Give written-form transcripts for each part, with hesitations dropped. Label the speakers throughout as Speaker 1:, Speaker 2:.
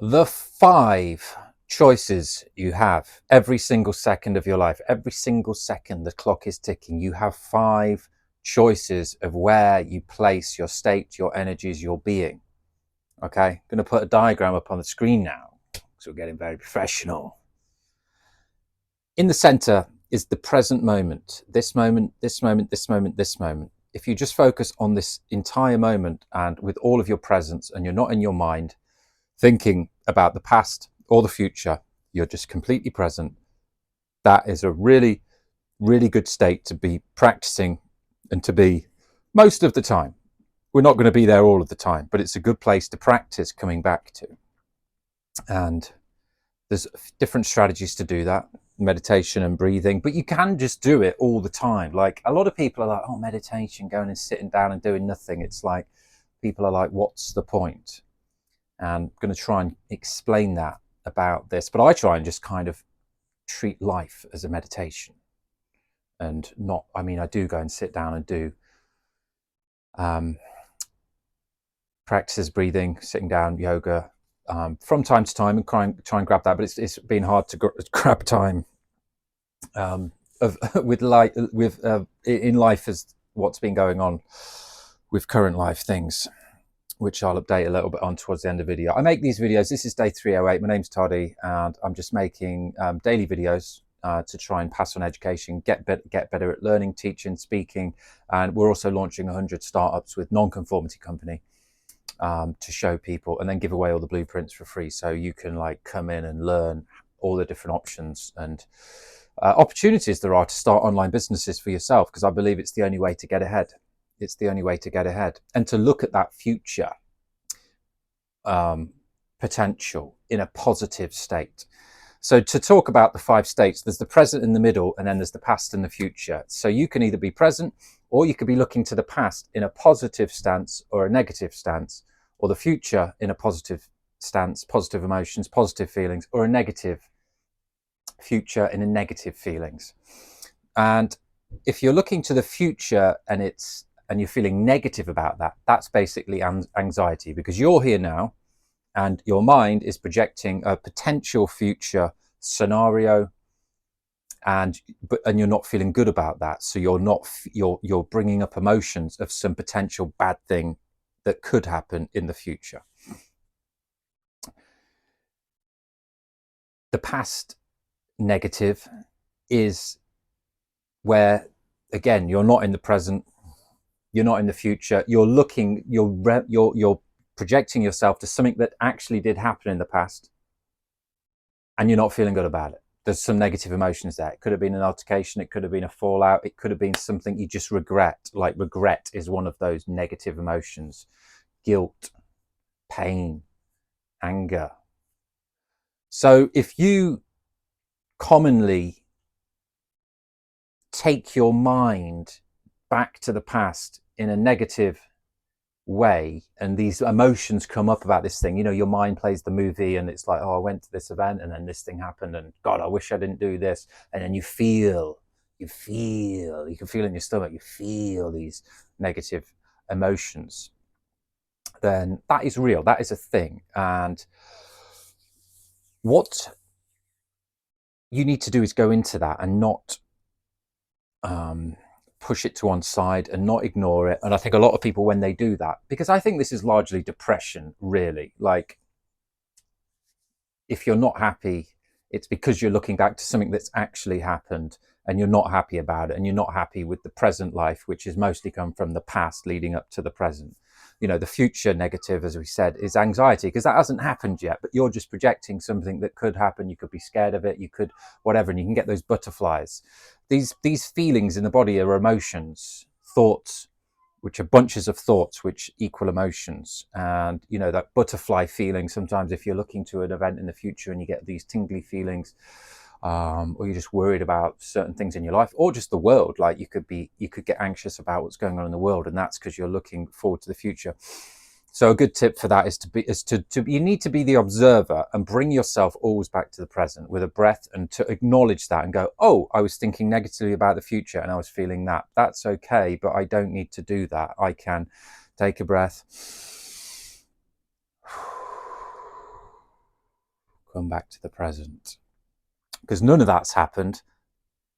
Speaker 1: The 5 choices you have every single second of your life, every single second the clock is ticking, you have 5 choices of where you place your state, your energies, your being. Okay, I'm going to put a diagram up on the screen now, so we're getting very professional. In the center is the present moment, this moment, this moment, this moment, this moment. If you just focus on this entire moment and with all of your presence, and you're not in your mind thinking about the past or the future, you're just completely present. That is a really, really good state to be practicing and to be most of the time. We're not going to be there all of the time, but it's a good place to practice coming back to. And there's different strategies to do that, meditation and breathing, but you can just do it all the time. Like, a lot of people are like, oh, meditation, going and sitting down and doing nothing. It's like, people are like, what's the point? And I'm going to try and explain that about this, but I try and just kind of treat life as a meditation, and not, I mean, I do go and sit down and do practices, breathing, sitting down, yoga, from time to time, and try and grab that, but it's been hard to grab time with life, in life, as what's been going on with current life things, which I'll update a little bit on towards the end of the video. I make these videos, this is day 308, my name's Toddy, and I'm just making daily videos to try and pass on education, get better at learning, teaching, speaking, and we're also launching 100 startups with nonconformity company to show people, and then give away all the blueprints for free, so you can like come in and learn all the different options and opportunities there are to start online businesses for yourself, because I believe it's the only way to get ahead. It's the only way to get ahead, and to look at that future potential in a positive state. So to talk about the 5 states, there's the present in the middle, and then there's the past and the future. So you can either be present, or you could be looking to the past in a positive stance or a negative stance, or the future in a positive stance, positive emotions, positive feelings, or a negative future in a negative feelings. And if you're looking to the future and you're feeling negative about that, that's basically anxiety, because you're here now and your mind is projecting a potential future scenario, and you're not feeling good about that. So you're bringing up emotions of some potential bad thing that could happen in the future. The past negative is where, again, you're not in the present, you're not in the future, you're projecting yourself to something that actually did happen in the past, and you're not feeling good about it. There's some negative emotions there. It could have been an altercation, it could have been a fallout, it could have been something you just regret. Like, regret is one of those negative emotions. Guilt, pain, anger. So if you commonly take your mind back to the past in a negative way, and these emotions come up about this thing, your mind plays the movie, and it's like, oh, I went to this event and then this thing happened, and God, I wish I didn't do this. And then you can feel in your stomach, you feel these negative emotions. Then that is real, that is a thing. And what you need to do is go into that and not push it to one side and not ignore it. And I think a lot of people, when they do that, because I think this is largely depression, really, like, if you're not happy, it's because you're looking back to something that's actually happened, and you're not happy about it, and you're not happy with the present life, which has mostly come from the past leading up to the present. The future negative, as we said, is anxiety, because that hasn't happened yet, but you're just projecting something that could happen. You could be scared of it, you could whatever, and you can get those butterflies. These feelings in the body are emotions, thoughts, which are bunches of thoughts which equal emotions. And that butterfly feeling, sometimes if you're looking to an event in the future and you get these tingly feelings, or you're just worried about certain things in your life, or just the world, like you could get anxious about what's going on in the world, and that's because you're looking forward to the future. So a good tip for that is you need to be the observer and bring yourself always back to the present with a breath, and to acknowledge that and go, oh, I was thinking negatively about the future and I was feeling that. That's okay, but I don't need to do that. I can take a breath, come back to the present, because none of that's happened.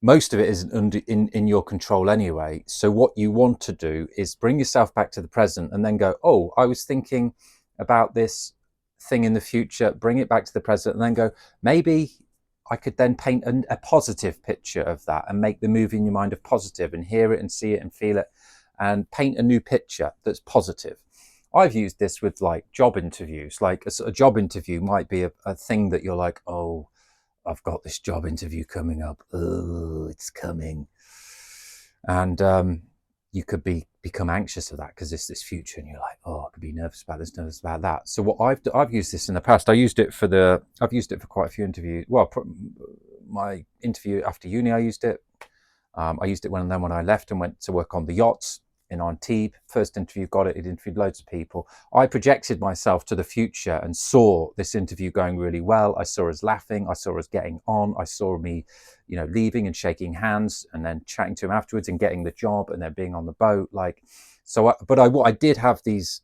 Speaker 1: Most of it isn't in your control anyway. So what you want to do is bring yourself back to the present and then go, oh, I was thinking about this thing in the future, bring it back to the present, and then go, maybe I could then paint a positive picture of that and make the movie in your mind of positive, and hear it and see it and feel it and paint a new picture that's positive. I've used this with like job interviews. Like a job interview might be a thing that you're like, oh, I've got this job interview coming up. Oh, it's coming. And you could become anxious of that because it's this future, and you're like, oh, I could be nervous about this, nervous about that. So what I've used this in the past. I've used it for quite a few interviews. Well, my interview after uni, I used it. I used it when I left and went to work on the yachts in Antibes. First interview, got it. It interviewed loads of people. I projected myself to the future and saw this interview going really well. I saw us laughing. I saw us getting on. I saw me, leaving and shaking hands and then chatting to him afterwards and getting the job and then being on the boat. I did have these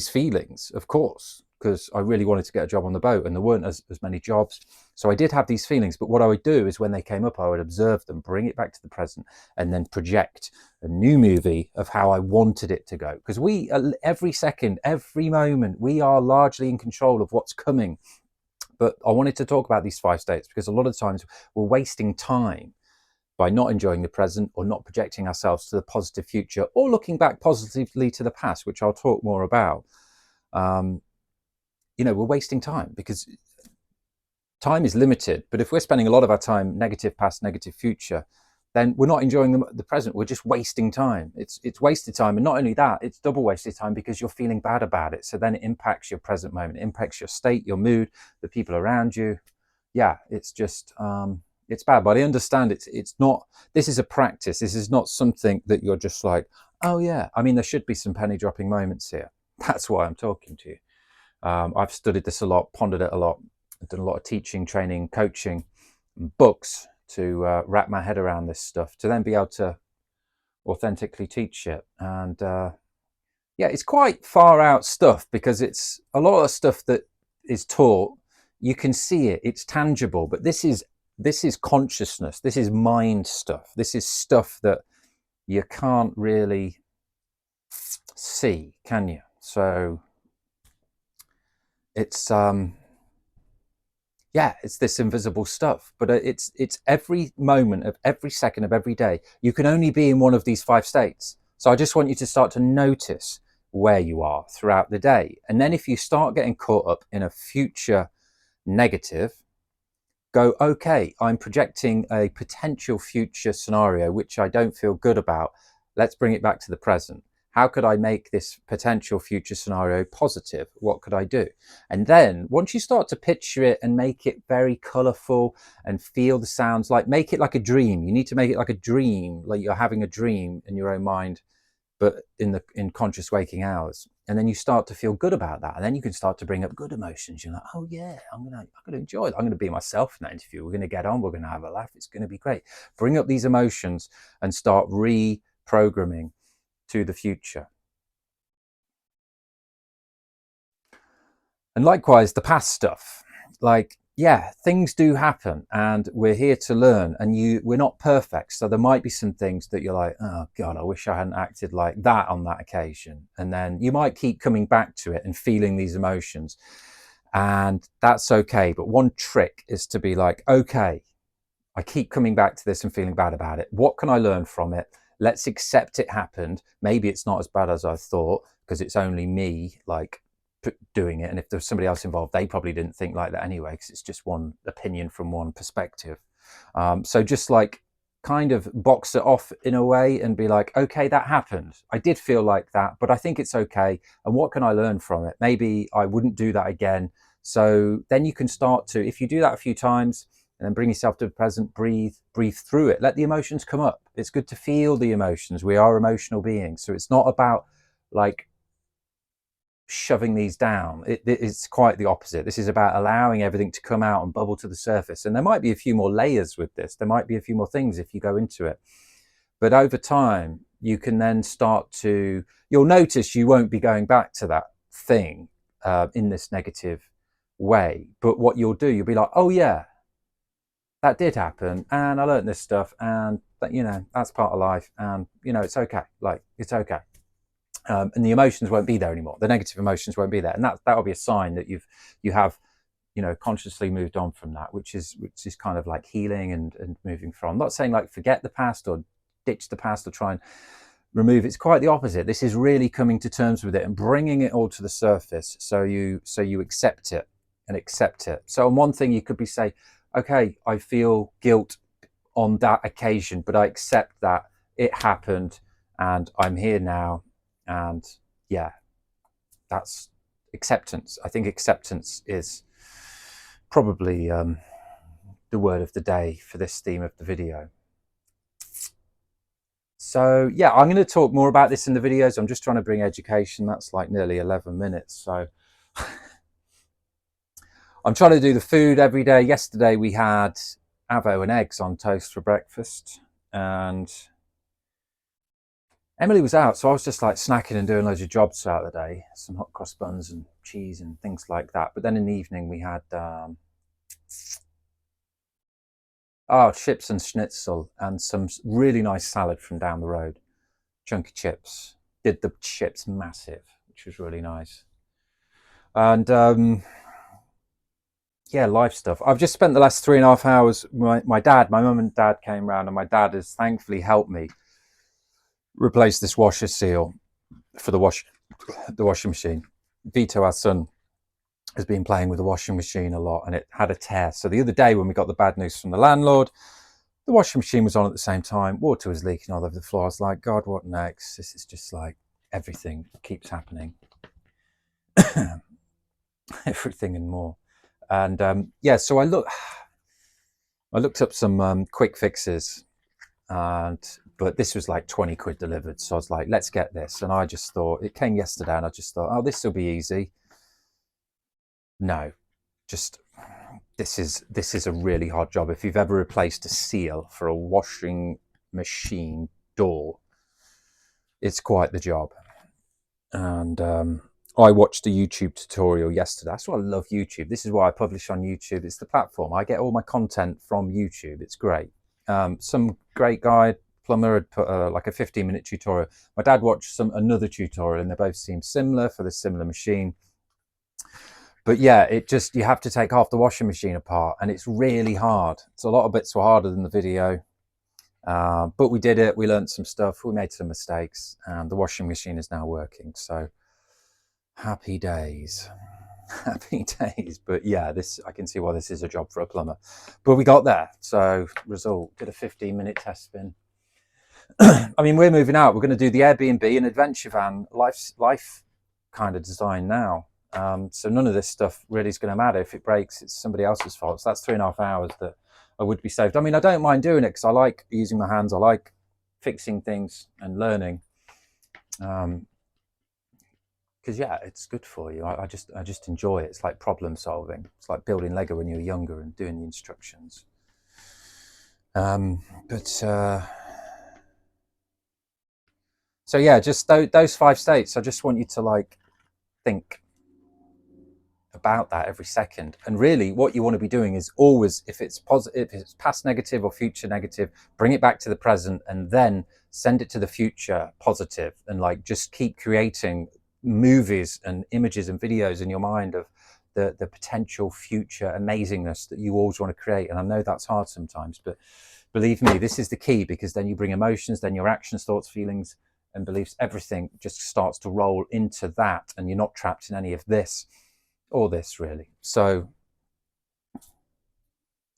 Speaker 1: feelings, of course, because I really wanted to get a job on the boat and there weren't as many jobs. So I did have these feelings, but what I would do is when they came up, I would observe them, bring it back to the present, and then project a new movie of how I wanted it to go. Because every second, every moment, we are largely in control of what's coming. But I wanted to talk about these 5 states because a lot of times we're wasting time by not enjoying the present or not projecting ourselves to the positive future or looking back positively to the past, which I'll talk more about. We're wasting time because time is limited. But if we're spending a lot of our time negative past, negative future, then we're not enjoying the present. We're just wasting time. It's wasted time. And not only that, it's double wasted time because you're feeling bad about it. So then it impacts your present moment, it impacts your state, your mood, the people around you. Yeah, it's just, it's bad. But I understand it's not, this is a practice. This is not something that you're just like, oh yeah. I mean, there should be some penny dropping moments here. That's why I'm talking to you. I've studied this a lot, pondered it a lot. I've done a lot of teaching, training, coaching, and books to wrap my head around this stuff, to then be able to authentically teach it. And it's quite far out stuff because it's a lot of stuff that is taught. You can see it, it's tangible, but this is consciousness. This is mind stuff. This is stuff that you can't really see, can you? So it's it's this invisible stuff, but it's every moment of every second of every day. You can only be in one of these 5 states. So I just want you to start to notice where you are throughout the day. And then if you start getting caught up in a future negative, go, okay, I'm projecting a potential future scenario which I don't feel good about. Let's bring it back to the present. How could I make this potential future scenario positive? What could I do? And then once you start to picture it and make it very colorful and feel the sounds, like make it like a dream. You need to make it like a dream, like you're having a dream in your own mind, but in conscious waking hours. And then you start to feel good about that. And then you can start to bring up good emotions. You're like, oh yeah, I'm gonna enjoy it. I'm gonna be myself in that interview. We're gonna get on, we're gonna have a laugh. It's gonna be great. Bring up these emotions and start reprogramming to the future. And likewise, the past stuff, like, yeah, things do happen and we're here to learn, and we're not perfect. So there might be some things that you're like, oh God, I wish I hadn't acted like that on that occasion. And then you might keep coming back to it and feeling these emotions, and that's okay. But one trick is to be like, okay, I keep coming back to this and feeling bad about it. What can I learn from it? Let's accept it happened. Maybe it's not as bad as I thought because it's only me like doing it. And if there's somebody else involved, they probably didn't think like that anyway, because it's just one opinion from one perspective. So just like kind of box it off in a way and be like, okay, that happened. I did feel like that, but I think it's okay. And what can I learn from it? Maybe I wouldn't do that again. So then you can start to, if you do that a few times, and then bring yourself to the present, breathe through it. Let the emotions come up. It's good to feel the emotions. We are emotional beings. So it's not about like shoving these down. It's quite the opposite. This is about allowing everything to come out and bubble to the surface. And there might be a few more layers with this. There might be a few more things if you go into it. But over time, you can then start to, you'll notice you won't be going back to that thing in this negative way. But what you'll do, you'll be like, oh yeah, that did happen, and I learned this stuff, and you know, that's part of life, and you know, it's okay. Like, it's okay. And the emotions won't be there anymore. The negative emotions won't be there, and that'll be a sign that you have, you know, consciously moved on from that, which is kind of like healing and moving from. I'm not saying like forget the past or ditch the past or try and remove it. It's quite the opposite. This is really coming to terms with it and bringing it all to the surface, so you accept it and accept it. So on one thing you could be say, okay, I feel guilt on that occasion, but I accept that it happened and I'm here now. And yeah, that's acceptance. I think acceptance is probably the word of the day for this theme of the video. So yeah, I'm going to talk more about this in the videos. I'm just trying to bring education. That's like nearly 11 minutes. So I'm trying to do the food every day. Yesterday we had avo and eggs on toast for breakfast, and Emily was out, so I was just like snacking and doing loads of jobs throughout the day, some hot cross buns and cheese and things like that. But then in the evening we had chips and schnitzel and some really nice salad from down the road. Chunky chips. Did the chips massive, which was really nice. And yeah, life stuff. I've just spent the last 3.5 hours. My mum and dad came round, and my dad has thankfully helped me replace this washer seal for the washing machine. Vito, our son, has been playing with the washing machine a lot, and it had a tear. So the other day when we got the bad news from the landlord, the washing machine was on at the same time. Water was leaking all over the floor. I was like, God, what next? This is just like everything keeps happening. Everything and more. And yeah, so I looked up some quick fixes, but this was like 20 quid delivered. So I was like, let's get this. And I just thought, it came yesterday, and I just thought, oh, this will be easy. No, just this is a really hard job. If you've ever replaced a seal for a washing machine door, it's quite the job. And I watched a YouTube tutorial yesterday. That's why I love YouTube. This is why I publish on YouTube. It's the platform. I get all my content from YouTube. It's great. Some great guy, plumber, had put like a 15-minute tutorial. My dad watched another tutorial, and they both seem similar for the similar machine. But yeah, it just, you have to take half the washing machine apart, and it's really hard. So a lot of bits were harder than the video. But we did it. We learned some stuff. We made some mistakes, and the washing machine is now working. So happy days. Happy days. But yeah, I can see why this is a job for a plumber. But we got there. So result, did a 15-minute test spin. I mean, we're moving out. We're going to do the Airbnb and adventure van life kind of design now. So none of this stuff really is going to matter. If it breaks, it's somebody else's fault. So that's 3.5 hours that I would be saved. I mean, I don't mind doing it because I like using my hands. I like fixing things and learning. Because yeah, it's good for you. I just enjoy it. It's like problem solving. It's like building Lego when you were younger and doing the instructions. So yeah, just those 5 states. I just want you to like think about that every second. And really what you want to be doing is always, if it's positive, if it's past negative or future negative, bring it back to the present and then send it to the future positive, and like just keep creating movies and images and videos in your mind of the potential future amazingness that you always want to create. And I know that's hard sometimes, but believe me, this is the key, because then you bring emotions, then your actions, thoughts, feelings and beliefs, everything just starts to roll into that, and you're not trapped in any of this or this really. So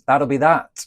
Speaker 1: that'll be that.